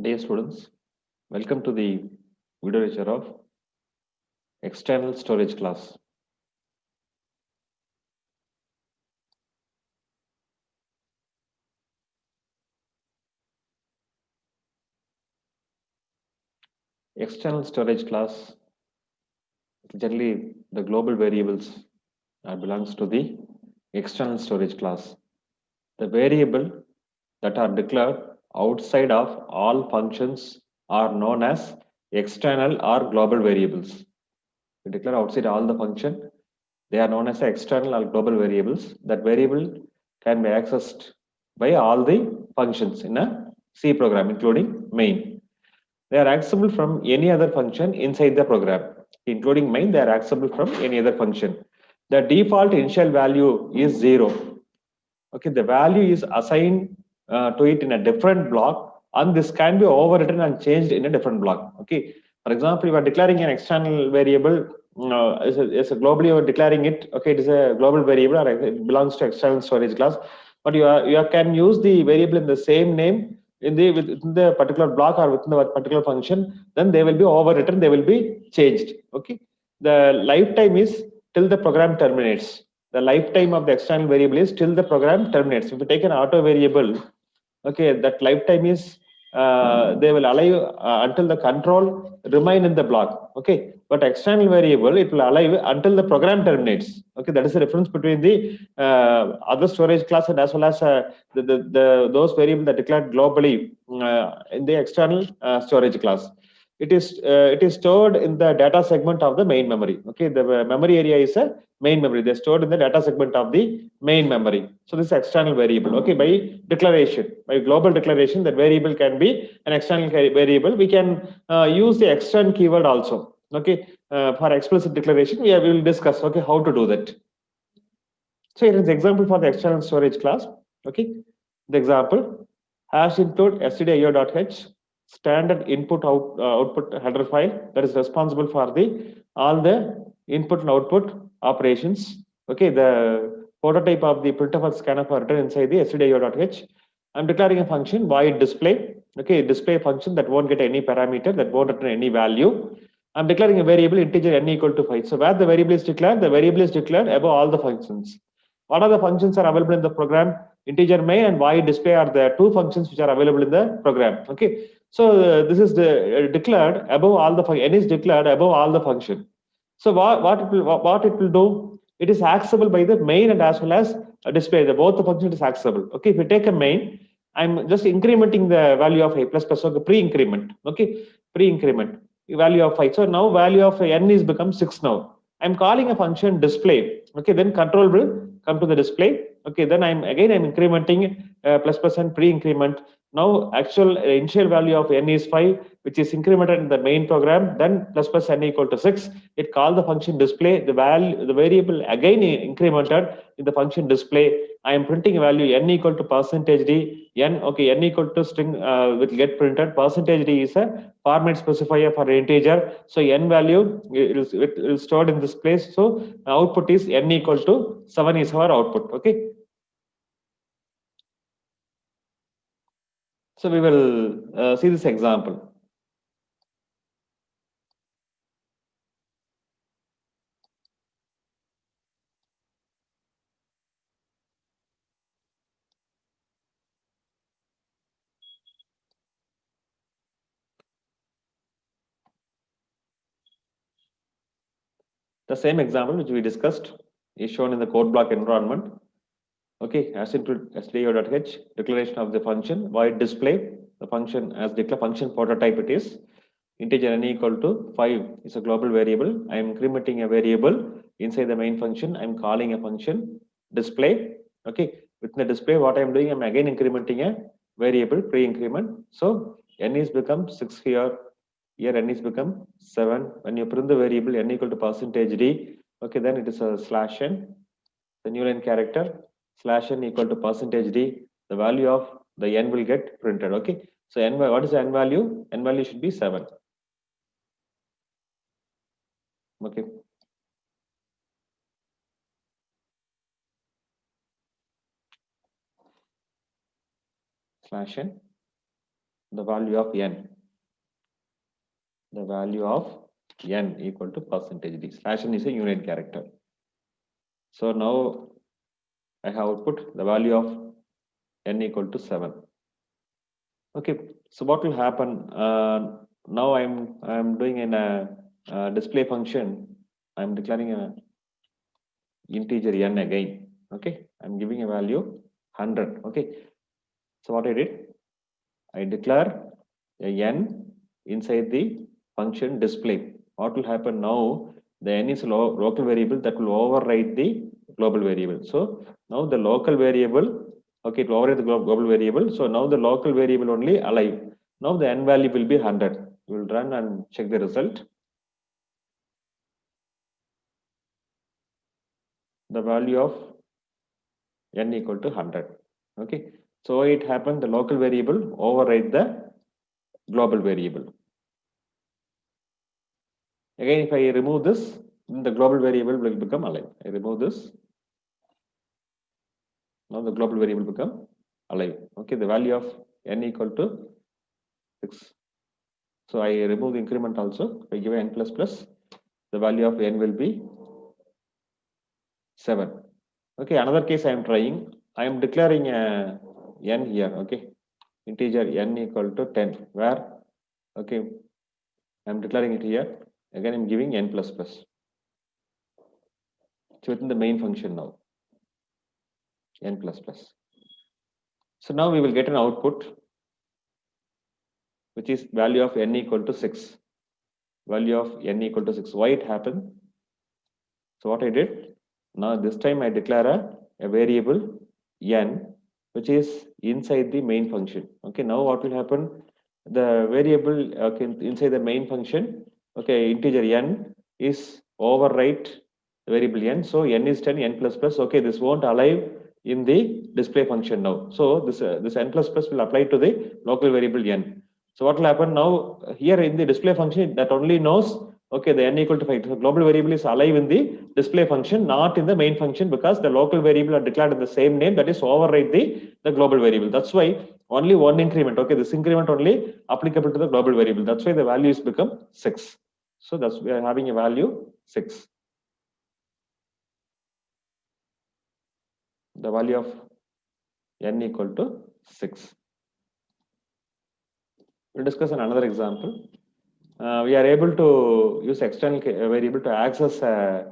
Dear students, welcome to the video lecture of external storage class. External storage class, generally the global variables belongs to the external storage class. The variable that are declared outside of all functions are known as external or global variables. We declare outside all the function, they are known as external or global variables. That variable can be accessed by all the functions in a C program, including main. They are accessible from any other function inside the program, including main. They are accessible from any other function. The default initial value is 0. Okay, the value is assigned to it in a different block, and this can be overwritten and changed in a different block. Okay, for example, you are declaring an external variable as a globally you are declaring it. Okay, it is a global variable or it belongs to external storage class, but you can use the variable in the same name within the particular block or within the particular function. Then they will be overwritten, they will be changed. Okay, the lifetime is till the program terminates. The lifetime of the external variable is till the program terminates. If you take an auto variable, okay, that lifetime is they will allow until the control remain in the block. Okay, but external variable it will allow until the program terminates. Okay, that is the difference between the other storage class and as well as those variables that declared globally in the external storage class. It is stored in the data segment of the main memory. Okay, the memory area is a main memory. They're stored in the data segment of the main memory. So this is external variable. Okay, by declaration, by global declaration, that variable can be an external variable. We can use the extern keyword also. Okay, for explicit declaration, we will discuss. Okay, how to do that. So here is the example for the external storage class. Okay, the example hash include stdio.h standard output header file that is responsible for the all the input and output operations. Okay, the prototype of the printf and scanf are written inside the stdio.h. I'm declaring a function void display. Okay, display function that won't get any parameter, that won't return any value. I'm declaring a variable integer n equal to 5. So where the variable is declared, the variable is declared above all the functions. What are the functions are available in the program? Integer main and void display are the two functions which are available in the program. Okay, so this is declared above all the n is declared above all the function. So what it will do? It is accessible by the main and as well as display. The both the function is accessible. Okay, if you take a main, I'm just incrementing the value of a plus plus. So pre-increment. Okay, pre-increment value of 5. So now value of n is become 6 now. I'm calling a function display. Okay, then control will come to the display. Okay, then I'm incrementing plus plus and pre-increment. Now actual initial value of n is 5, which is incremented in the main program. Then plus plus n equal to 6. It called the function display. The variable again incremented in the function display. I am printing a value n equal to percentage d n. Okay, n equal to string will get printed. Percentage d is a format specifier for integer. So n value it will stored in this place. So output is n equal to 7 is our output. Okay. So we will see this example. The same example which we discussed is shown in the code block environment. Okay, as into stdio.h, declaration of the function, void display, the function as declare function prototype it is, integer n equal to 5 is a global variable. I am incrementing a variable inside the main function. I'm calling a function display. Okay, within the display, what I'm doing, I'm again incrementing a variable pre-increment. So n is become 6 here. Here n is become 7. When you print the variable n equal to percentage d, okay, then it is a slash n, the new line character slash n equal to percentage d. The value of the n will get printed. Okay, so n, what is the n value? N value should be 7. Okay. Slash n the value of n, the value of n equal to percentage d. Slash n is a unit character. So now I have output the value of n equal to 7. Okay, so what will happen now? I'm doing in a display function. I'm declaring a integer n again. Okay, I'm giving a value 100. Okay, so what I did, I declare a n inside the function display. What will happen now? The n is a local variable that will override the global variable. So now the local variable, okay, it will override the global variable. So now the local variable only alive. Now the n value will be 100. We will run and check the result. The value of n equal to 100. Okay, so it happened, the local variable override the global variable. Again, if I remove this, then the global variable will become alive. I remove this. Now the global variable become alive. Okay, the value of n equal to 6. So I remove the increment also. If I give n plus plus, the value of n will be 7. Okay, another case I am trying. I am declaring a n here. Okay, integer n equal to 10. Where? Okay, I am declaring it here. Again, I am giving n plus plus. It's within the main function now. N plus plus. So now we will get an output which is value of n equal to 6. Value of n equal to 6. Why it happened? So what I did, now this time I declare a variable n which is inside the main function. Okay, now what will happen? The variable inside the main function, okay, integer n is overwrite the variable n. So n is 10, n plus plus. Okay, this won't alive in the display function now. So this n plus plus will apply to the local variable n. So what will happen now? Here in the display function, that only knows, okay, the n equal to 5. So global variable is alive in the display function, not in the main function, because the local variable are declared in the same name, that is override the global variable. That's why only one increment. Okay, this increment only applicable to the global variable. That's why the value is become 6. So that's, we are having a value 6. The value of n equal to 6. We'll discuss another example. We are able to use external variable to access a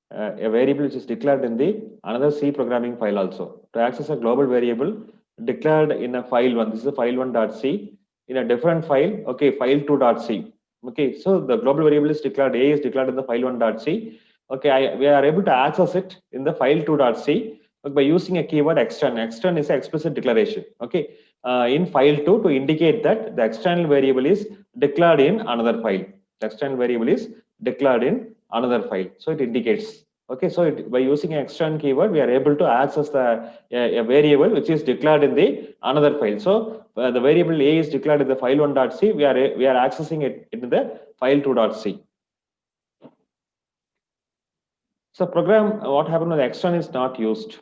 variable which is declared in the another C programming file also. To access a global variable declared in a file 1, this is a file1.c, in a different file, okay, file2.c. Okay, so the global variable is declared, A is declared in the file1.c. Okay, we are able to access it in the file2.c by using a keyword extern. Extern is an explicit declaration. Okay, in file2 to indicate that the external variable is declared in another file. The external variable is declared in another file. So it indicates. Okay, so by using an external keyword, we are able to access a variable which is declared in the another file. So the variable A is declared in the file1.c. We are accessing it in the file2.c. So program, what happened when the extern is not used?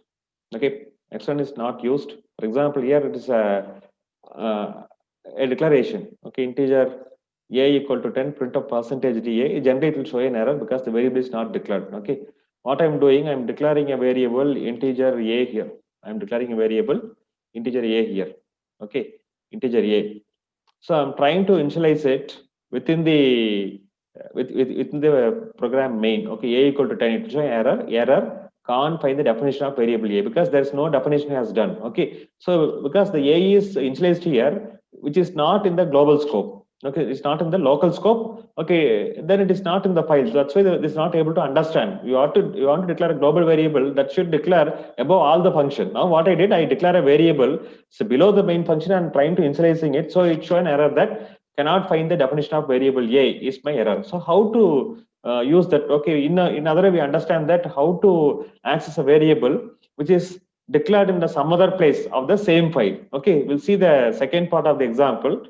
Okay, extern is not used. For example, here it is a declaration. Okay, integer a equal to 10, print of percentage da. Generally, it will show an error because the variable is not declared. Okay, what I'm doing, I'm declaring a variable integer a here. I'm declaring a variable integer a here. Okay, integer a. So I'm trying to initialize it within the within the program main. Okay, a equal to 10. It will show error. Can't find the definition of variable a because there's no definition has done. Okay, so because the a is initialized here, which is not in the global scope. Okay, it's not in the local scope. Okay, then it is not in the file. So that's why it is not able to understand. You want to declare a global variable that should declare above all the function. Now what I did, I declare a variable so below the main function and trying to initializing it. So it show an error that cannot find the definition of variable a is my error. So how to use that? Okay, in other way we understand that how to access a variable which is declared in some other place of the same file. Okay, we'll see the second part of the example.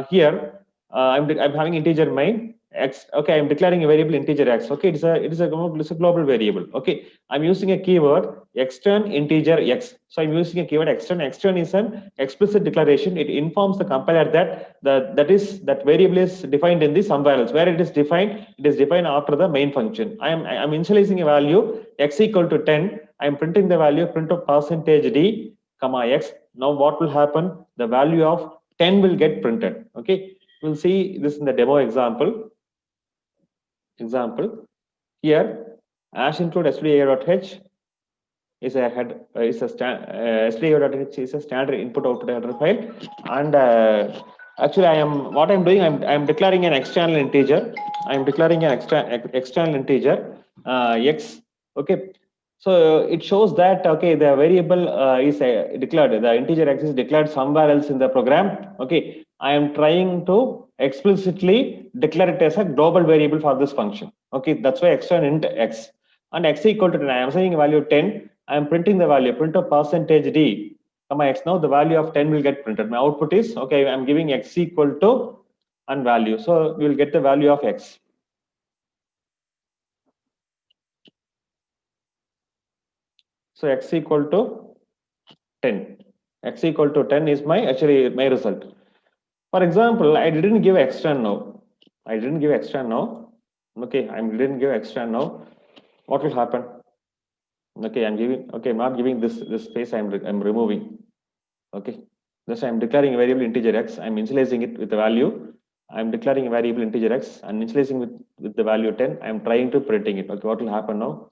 Here I'm having integer main x. Okay, I'm declaring a variable integer x. Okay, it's a global variable. Okay, I'm using a keyword extern integer x. So I'm using a keyword extern. Extern is an explicit declaration. It informs the compiler that that variable is defined in the somewhere else. Where it is defined, it is defined after the main function. I'm initializing a value x equal to 10. I'm printing the value print of percentage d comma x. Now what will happen? The value of 10 will get printed. Okay, we'll see this in the demo example. Here, hash include stdio.h is a head stdio.h is a standard input output header file, and actually what I'm doing, I'm declaring an external integer. I'm declaring an external integer x. Okay, so it shows that okay, the variable is declared. The integer x is declared somewhere else in the program. Okay, I am trying to explicitly declare it as a global variable for this function. Okay, that's why external int x, and x equal to 10. I am saying value 10. I am printing the value print of percentage d comma x. Now the value of 10 will get printed. My output is okay. I'm giving x equal to and value, so we will get the value of x. So x equal to 10. X equal to 10 is my result. For example, I didn't give extra now. I didn't give extra now. Okay, I didn't give extra now. What will happen? Okay, I'm giving. Okay, I'm not giving this space. I'm removing. Okay, thus I'm declaring a variable integer x. I'm initializing it with the value. I'm declaring a variable integer x and initializing with the value 10. I'm trying to printing it. Okay, what will happen now?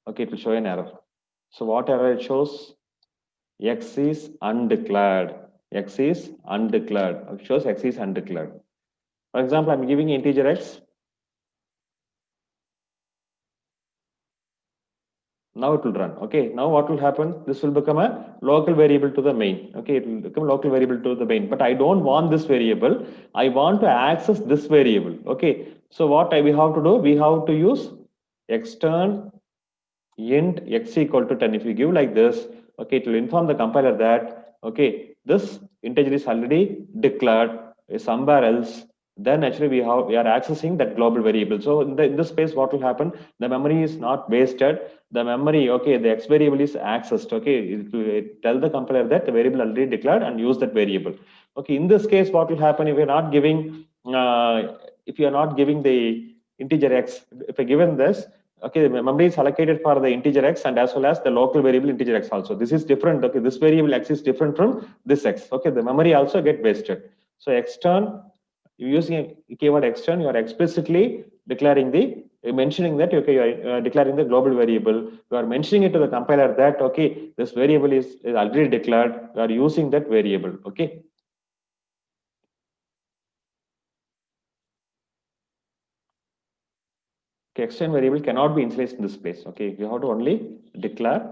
Okay, it will show an error. So what error it shows? X is undeclared. X is undeclared. It shows x is undeclared. For example, I'm giving integer x. Now it will run. Okay, now what will happen? This will become a local variable to the main. Okay, it will become a local variable to the main. But I don't want this variable. I want to access this variable. Okay, so what we have to do? We have to use extern int x equal to 10. If you give like this, okay, it will inform the compiler that okay, this integer is already declared somewhere else. Then actually we are accessing that global variable. So in this space, what will happen? The memory is not wasted. The memory, okay, the x variable is accessed. Okay, it will tell the compiler that the variable already declared and use that variable. Okay, in this case, what will happen if you're not giving if you are not giving the integer x? If I given this, okay, the memory is allocated for the integer x and as well as the local variable integer x also. This is different. Okay, this variable x is different from this x. Okay, the memory also get wasted. So extern, using a keyword extern, you are explicitly declaring mentioning that okay, you are declaring the global variable. You are mentioning it to the compiler that okay, this variable is already declared. You are using that variable. Okay. Okay, external variable cannot be initialized in this place. Okay, you have to only declare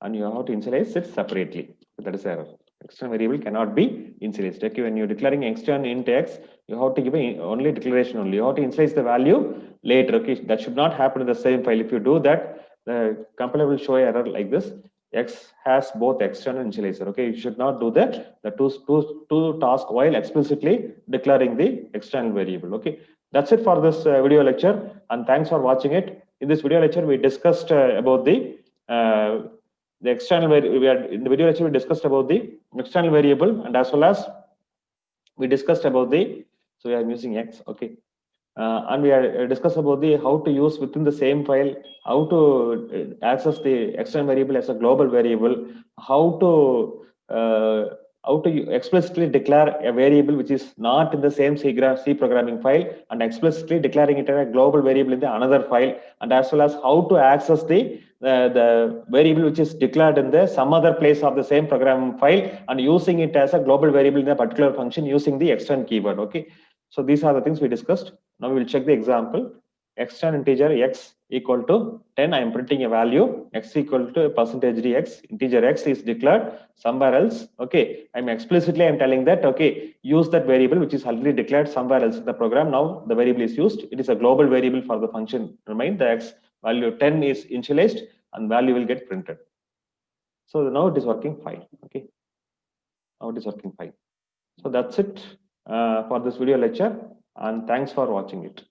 and you have to initialize it separately. That is error. External variable cannot be initialized. Okay, when you're declaring external int x, you have to give only declaration only. You have to initialize the value later. Okay, that should not happen in the same file. If you do that, the compiler will show error like this. X has both external and initializer. Okay, you should not do that. The two task while explicitly declaring the external variable. Okay, that's it for this video lecture, and thanks for watching it. In this video lecture, we discussed about the external variable. In the video lecture, we discussed about the external variable, and as well as we discussed about so we are using x. Okay, and we are discuss about how to use within the same file, how to access the external variable as a global variable, how to explicitly declare a variable which is not in the same C programming file and explicitly declaring it as a global variable in the another file, and as well as how to access the variable which is declared in the some other place of the same program file and using it as a global variable in a particular function using the extern keyword. Okay, so these are the things we discussed. Now we will check the example. External integer x equal to 10. I am printing a value x equal to percentage dx. Integer x is declared somewhere else. Okay, I'm telling that okay, use that variable which is already declared somewhere else in the program. Now the variable is used. It is a global variable for the function. Remind the x value 10 is initialized and value will get printed. So now it is working fine. Okay, now it is working fine. So that's it for this video lecture. and thanks for watching it.